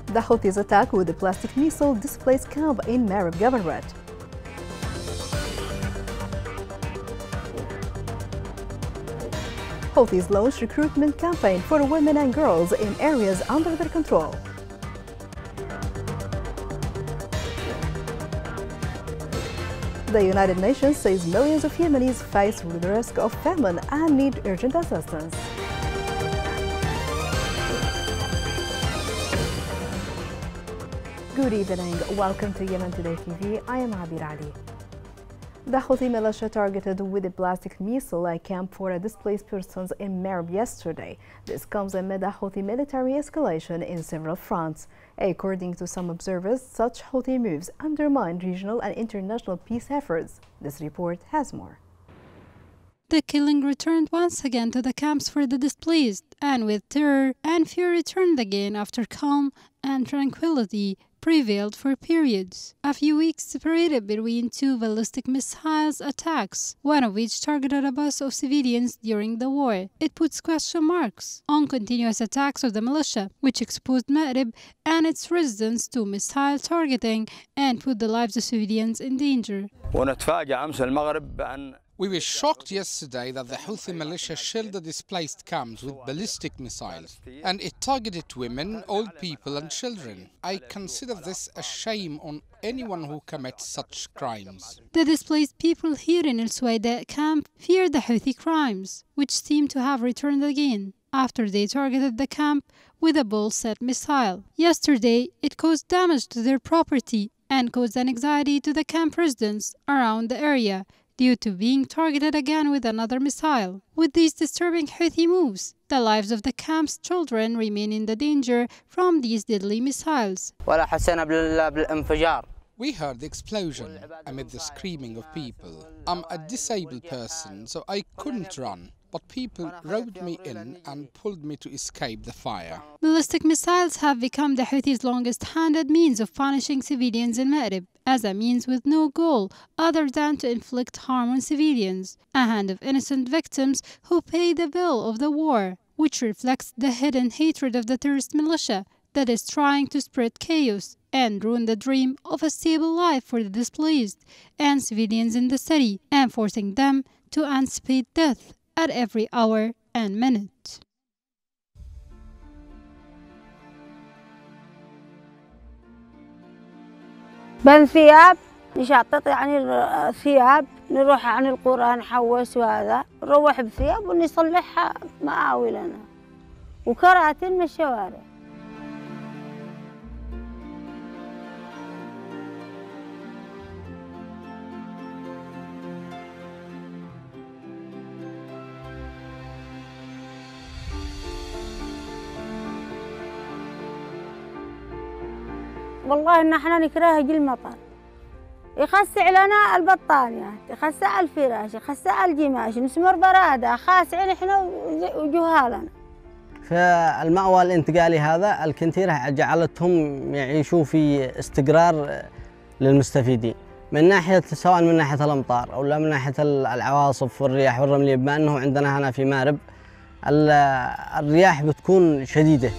The Houthis attack with a plastic missile displaced camp in Marib Governorate. Houthis launch recruitment campaign for women and girls in areas under their control. The United Nations says millions of Yemenis face the risk of famine and need urgent assistance. Good evening. Welcome to Yemen Today TV. I am Abir Ali. The Houthi militia targeted with a plastic missile a camp for displaced persons in Marib yesterday. This comes amid a Houthi military escalation in several fronts. According to some observers, such Houthi moves undermine regional and international peace efforts. This report has more. The killing returned once again to the camps for the displaced, and with terror and fear returned again after calm and tranquility prevailed for periods. A few weeks separated between two ballistic missiles attacks, one of which targeted a bus of civilians during the war. It puts question marks on continuous attacks of the militia, which exposed Marib and its residents to missile targeting and put the lives of civilians in danger. We were shocked yesterday that the Houthi militia shelled the displaced camps with ballistic missiles, and it targeted women, old people and children. I consider this a shame on anyone who commits such crimes. The displaced people here in El Suwaida camp fear the Houthi crimes, which seem to have returned again after they targeted the camp with a bullset missile. Yesterday, it caused damage to their property and caused anxiety to the camp residents around the area, due to being targeted again with another missile. With these disturbing Houthi moves, the lives of the camp's children remain in the danger from these deadly missiles. We heard the explosion amid the screaming of people. I'm a disabled person, so I couldn't run, but people rowed me in and pulled me to escape the fire. Ballistic missiles have become the Houthis' longest-handed means of punishing civilians in Marib, as a means with no goal other than to inflict harm on civilians, a hand of innocent victims who pay the bill of the war, which reflects the hidden hatred of the terrorist militia that is trying to spread chaos and ruin the dream of a stable life for the displaced and civilians in the city, and forcing them to anticipate death at every hour and minute. بن ثياب نشطط يعني ثياب نروح عن القرى نحوس وهذا نروح بثياب ونصلحها مآولنا وكراتين من الشوارع. والله إن احنا نكره يجي المطر يخسع لنا البطانيات، يخسع الفراش، يخسع الجماش، نسمر برادة خاسعين احنا وجهالنا. فالمأوى الانتقالي هذا الكنتيرة جعلتهم يعيشوا في استقرار للمستفيدين من ناحية سواء من ناحية الأمطار أو لا من ناحية العواصف والرياح والرملية، بما أنه عندنا هنا في مارب الرياح بتكون شديدة.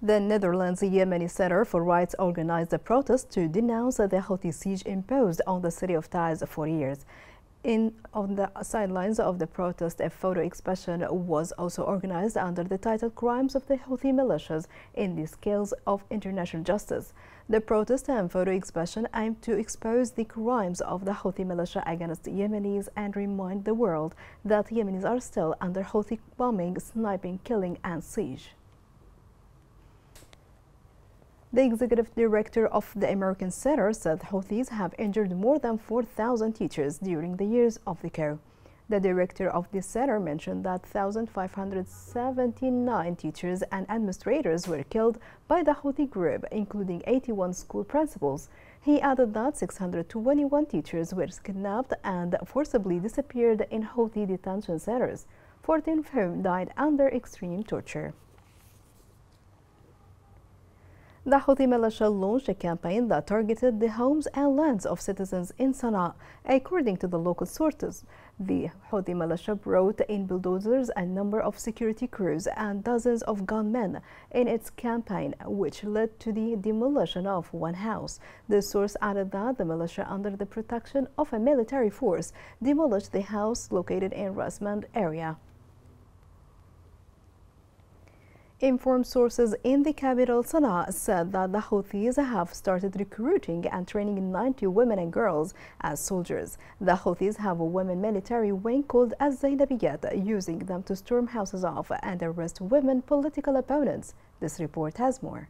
The Netherlands Yemeni Center for Rights organized a protest to denounce the Houthi siege imposed on the city of Taiz for years. On the sidelines of the protest, a photo exhibition was also organized under the title Crimes of the Houthi Militias in the Scales of International Justice. The protest and photo exhibition aimed to expose the crimes of the Houthi militia against Yemenis and remind the world that Yemenis are still under Houthi bombing, sniping, killing and siege. The executive director of the American Center said Houthis have injured more than 4,000 teachers during the years of the coup. The director of the center mentioned that 1,579 teachers and administrators were killed by the Houthi group, including 81 school principals. He added that 621 teachers were kidnapped and forcibly disappeared in Houthi detention centers, 14 of whom died under extreme torture. The Houthi militia launched a campaign that targeted the homes and lands of citizens in Sana'a, according to the local sources. The Houthi militia brought in bulldozers, a number of security crews, and dozens of gunmen in its campaign, which led to the demolition of one house. The source added that the militia, under the protection of a military force, demolished the house located in Rasmand area. Informed sources in the capital Sana'a said that the Houthis have started recruiting and training 90 women and girls as soldiers. The Houthis have a women military wing called Az-Zainabiyat, using them to storm houses off and arrest women political opponents. This report has more.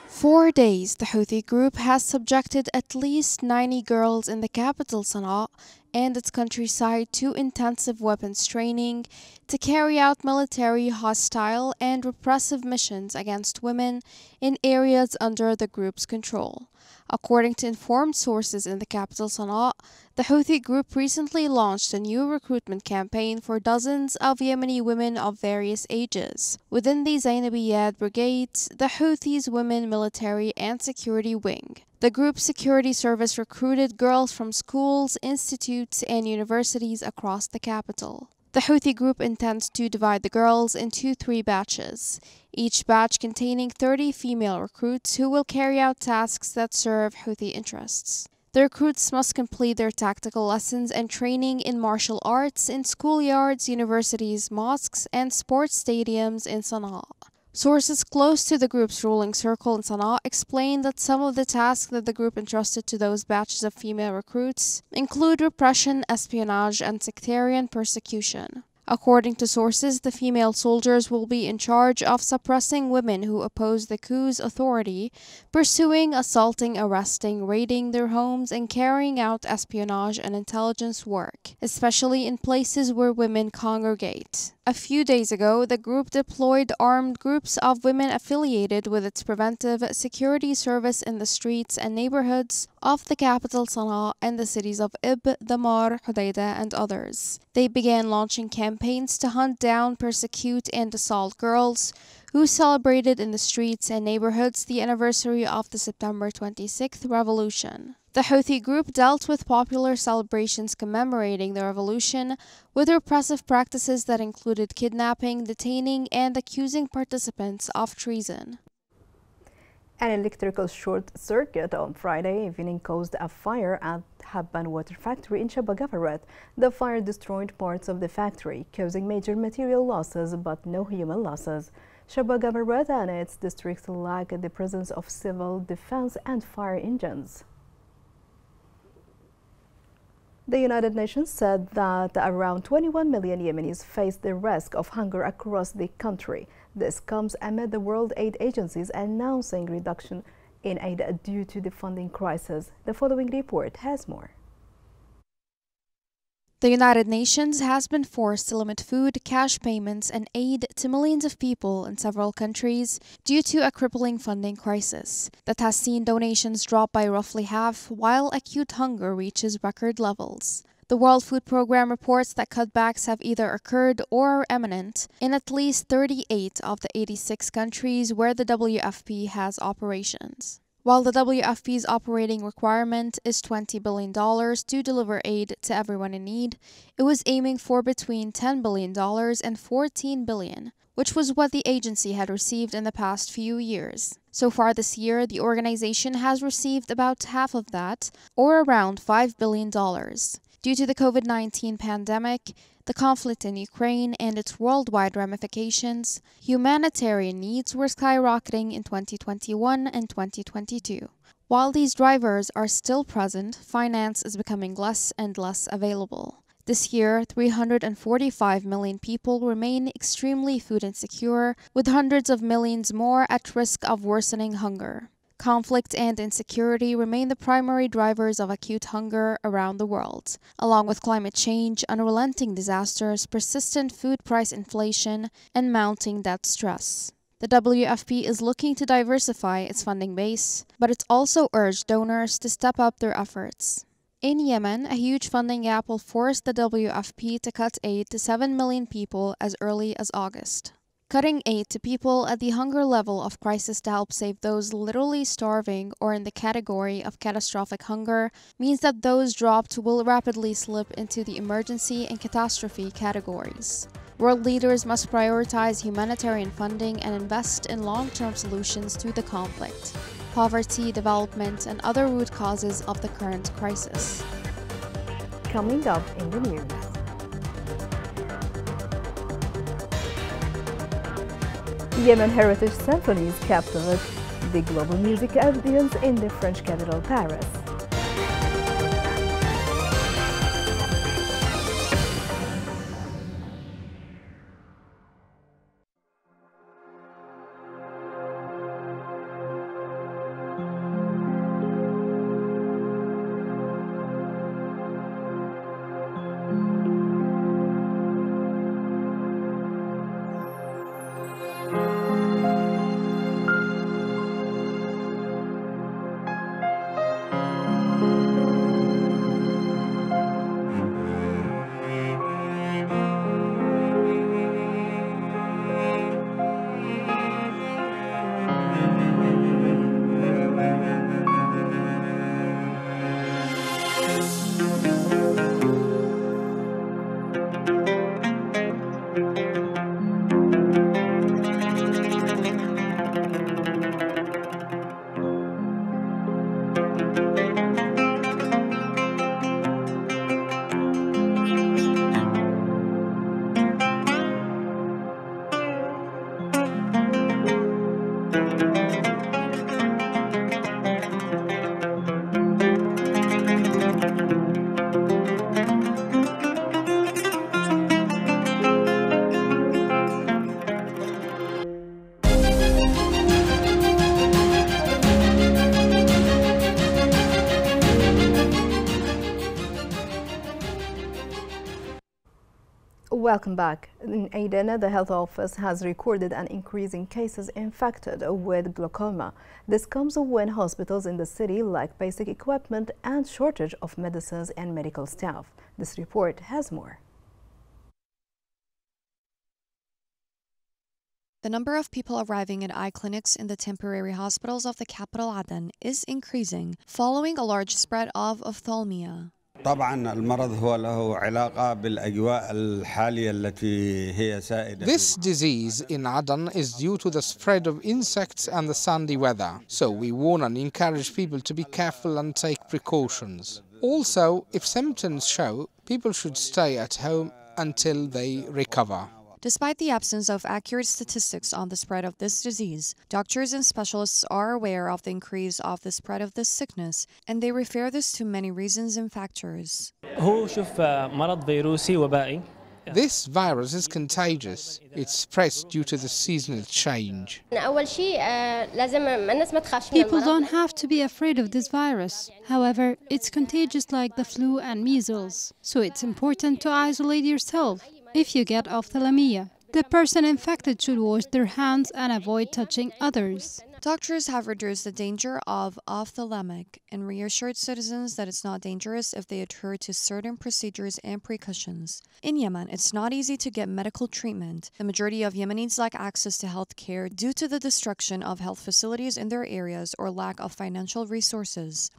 4 days, the Houthi group has subjected at least 90 girls in the capital Sana'a and its countryside to intensive weapons training to carry out military, hostile, and repressive missions against women in areas under the group's control. According to informed sources in the capital Sana'a, the Houthi group recently launched a new recruitment campaign for dozens of Yemeni women of various ages. Within the Zainabiyat brigades, the Houthis' women military and security wing, the group's security service recruited girls from schools, institutes, and universities across the capital. The Houthi group intends to divide the girls into 3 batches, each batch containing 30 female recruits who will carry out tasks that serve Houthi interests. The recruits must complete their tactical lessons and training in martial arts in schoolyards, universities, mosques, and sports stadiums in Sana'a. Sources close to the group's ruling circle in Sana'a explain that some of the tasks that the group entrusted to those batches of female recruits include repression, espionage, and sectarian persecution. According to sources, the female soldiers will be in charge of suppressing women who oppose the coup's authority, pursuing, assaulting, arresting, raiding their homes, and carrying out espionage and intelligence work, especially in places where women congregate. A few days ago, the group deployed armed groups of women affiliated with its preventive security service in the streets and neighborhoods of the capital Sana'a and the cities of Ib, Damar, Hodeidah, and others. They began launching campaigns to hunt down, persecute, and assault girls who celebrated in the streets and neighborhoods the anniversary of the September 26th revolution. The Houthi group dealt with popular celebrations commemorating the revolution with repressive practices that included kidnapping, detaining, and accusing participants of treason. An electrical short circuit on Friday evening caused a fire at Habban water factory in Shabagabarat. The fire destroyed parts of the factory, causing major material losses but no human losses. Shabagabarat and its districts lack the presence of civil defense and fire engines. The United Nations said that around 21 million Yemenis face the risk of hunger across the country. This comes amid the World Aid agencies announcing reduction in aid due to the funding crisis. The following report has more. The United Nations has been forced to limit food, cash payments, and aid to millions of people in several countries due to a crippling funding crisis that has seen donations drop by roughly half while acute hunger reaches record levels. The World Food Programme reports that cutbacks have either occurred or are imminent in at least 38 of the 86 countries where the WFP has operations. While the WFP's operating requirement is $20 billion to deliver aid to everyone in need, it was aiming for between $10 billion and $14 billion, which was what the agency had received in the past few years. So far this year, the organization has received about half of that, or around $5 billion. Due to the COVID-19 pandemic, the conflict in Ukraine and its worldwide ramifications, humanitarian needs were skyrocketing in 2021 and 2022. While these drivers are still present, finance is becoming less and less available. This year, 345 million people remain extremely food insecure, with hundreds of millions more at risk of worsening hunger. Conflict and insecurity remain the primary drivers of acute hunger around the world, along with climate change, unrelenting disasters, persistent food price inflation, and mounting debt stress. The WFP is looking to diversify its funding base, but it's also urged donors to step up their efforts. In Yemen, a huge funding gap will force the WFP to cut aid to 7 million people as early as August. Cutting aid to people at the hunger level of crisis to help save those literally starving or in the category of catastrophic hunger means that those dropped will rapidly slip into the emergency and catastrophe categories. World leaders must prioritize humanitarian funding and invest in long-term solutions to the conflict, poverty, development, and other root causes of the current crisis. Coming up in the news. Yemen Heritage Symphonies captivate the global music audience in the French capital, Paris. Welcome back. In Aden, the health office has recorded an increase in cases infected with glaucoma. This comes when hospitals in the city lack basic equipment and shortage of medicines and medical staff. This report has more. The number of people arriving at eye clinics in the temporary hospitals of the capital Aden is increasing, following a large spread of ophthalmia. طبعا المرض هو له علاقة بالأجواء الحالية التي هي سائدة. This disease in Aden is due to the spread of insects and the sandy weather. So we warn and encourage people to be careful and take precautions. Also, if symptoms show, people should stay at home until they recover. Despite the absence of accurate statistics on the spread of this disease, doctors and specialists are aware of the increase of the spread of this sickness, and they refer this to many reasons and factors. This virus is contagious. It spreads due to the seasonal change. People don't have to be afraid of this virus. However, it's contagious like the flu and measles. So it's important to isolate yourself. If you get ophthalmia, the person infected should wash their hands and avoid touching others. Doctors have reduced the danger of ophthalmic and reassured citizens that it's not dangerous if they adhere to certain procedures and precautions. In Yemen, it's not easy to get medical treatment. The majority of Yemenis lack access to health care due to the destruction of health facilities in their areas or lack of financial resources.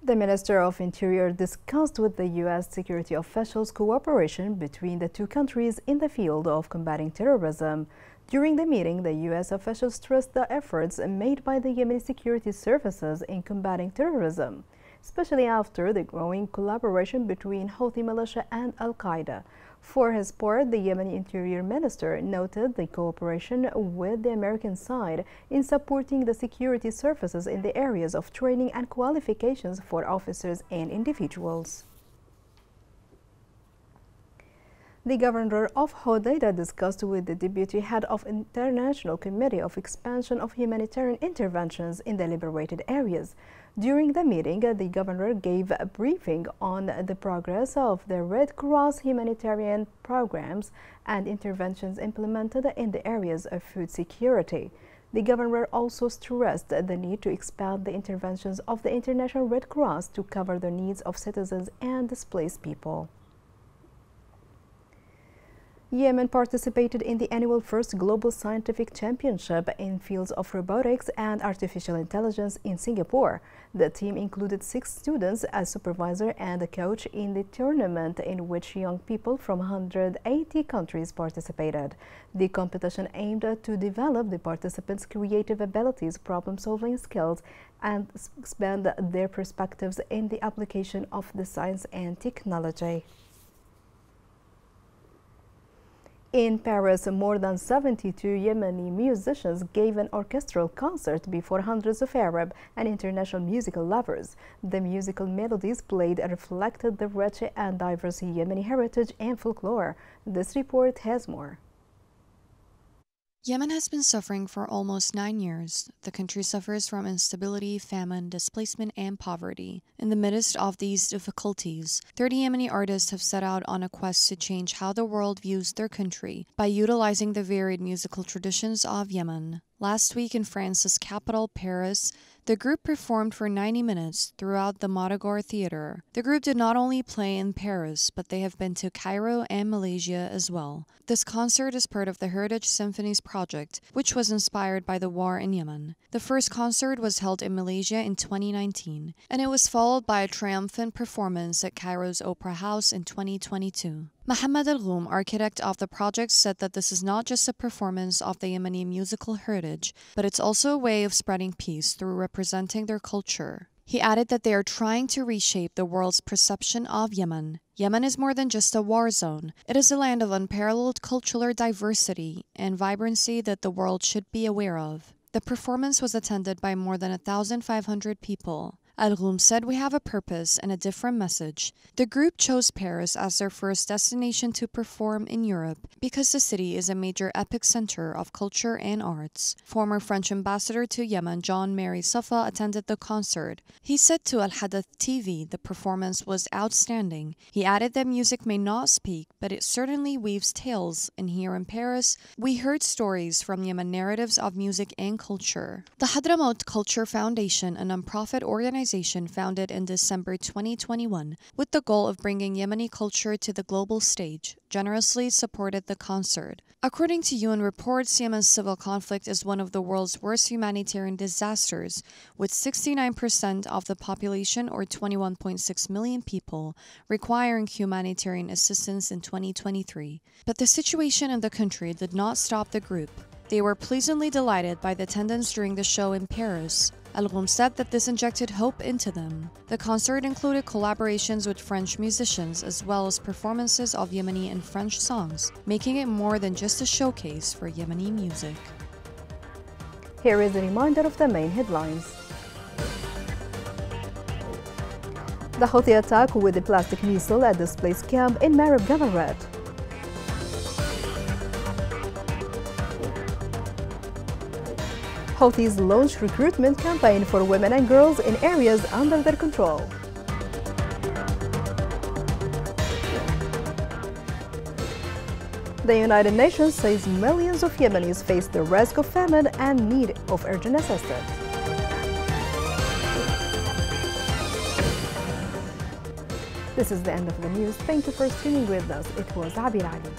The Minister of Interior discussed with the U.S. security officials cooperation between the two countries in the field of combating terrorism. During the meeting, the U.S. officials stressed the efforts made by the Yemeni security services in combating terrorism, especially after the growing collaboration between Houthi militia and Al-Qaeda. For his part, the Yemeni Interior Minister noted the cooperation with the American side in supporting the security services in the areas of training and qualifications for officers and individuals. The governor of Hodeidah discussed with the deputy head of International Committee of Expansion of Humanitarian Interventions in the liberated areas. During the meeting, the governor gave a briefing on the progress of the Red Cross humanitarian programs and interventions implemented in the areas of food security. The governor also stressed the need to expand the interventions of the International Red Cross to cover the needs of citizens and displaced people. Yemen participated in the annual first Global Scientific Championship in fields of robotics and artificial intelligence in Singapore. The team included 6 students, a supervisor and a coach in the tournament, in which young people from 180 countries participated. The competition aimed to develop the participants' creative abilities, problem-solving skills, and expand their perspectives in the application of the science and technology. In Paris, more than 72 Yemeni musicians gave an orchestral concert before hundreds of Arab and international musical lovers. The musical melodies played reflected the rich and diverse Yemeni heritage and folklore. This report has more. Yemen has been suffering for almost 9 years. The country suffers from instability, famine, displacement, and poverty. In the midst of these difficulties, 30 Yemeni artists have set out on a quest to change how the world views their country by utilizing the varied musical traditions of Yemen. Last week in France's capital, Paris, the group performed for 90 minutes throughout the Matagor Theater. The group did not only play in Paris, but they have been to Cairo and Malaysia as well. This concert is part of the Heritage Symphonies project, which was inspired by the war in Yemen. The first concert was held in Malaysia in 2019, and it was followed by a triumphant performance at Cairo's Opera House in 2022. Mohammed Al-Ghoum, architect of the project, said that this is not just a performance of the Yemeni musical heritage, but it's also a way of spreading peace through representing their culture. He added that they are trying to reshape the world's perception of Yemen. Yemen is more than just a war zone. It is a land of unparalleled cultural diversity and vibrancy that the world should be aware of. The performance was attended by more than 1,500 people. Al-Ghoum said, "We have a purpose and a different message." The group chose Paris as their first destination to perform in Europe because the city is a major epic center of culture and arts. Former French ambassador to Yemen, Jean-Marie Safa, attended the concert. He said to Al Hadath TV the performance was outstanding. He added that music may not speak, but it certainly weaves tales, and here in Paris, we heard stories from Yemen narratives of music and culture. The Hadramaut Culture Foundation, a nonprofit organization founded in December 2021 with the goal of bringing Yemeni culture to the global stage, generously supported the concert. According to UN reports, Yemen's civil conflict is one of the world's worst humanitarian disasters, with 69% of the population, or 21.6 million people, requiring humanitarian assistance in 2023. But the situation in the country did not stop the group. They were pleasantly delighted by the attendance during the show in Paris. Al-Ghoum said that this injected hope into them. The concert included collaborations with French musicians as well as performances of Yemeni and French songs, making it more than just a showcase for Yemeni music. Here is a reminder of the main headlines. The Houthi attack with a plastic missile at displaced camp in Marib Governorate. Houthis launch recruitment campaign for women and girls in areas under their control. The United Nations says millions of Yemenis face the risk of famine and need of urgent assistance. This is the end of the news. Thank you for tuning with us. It was Abir Ali.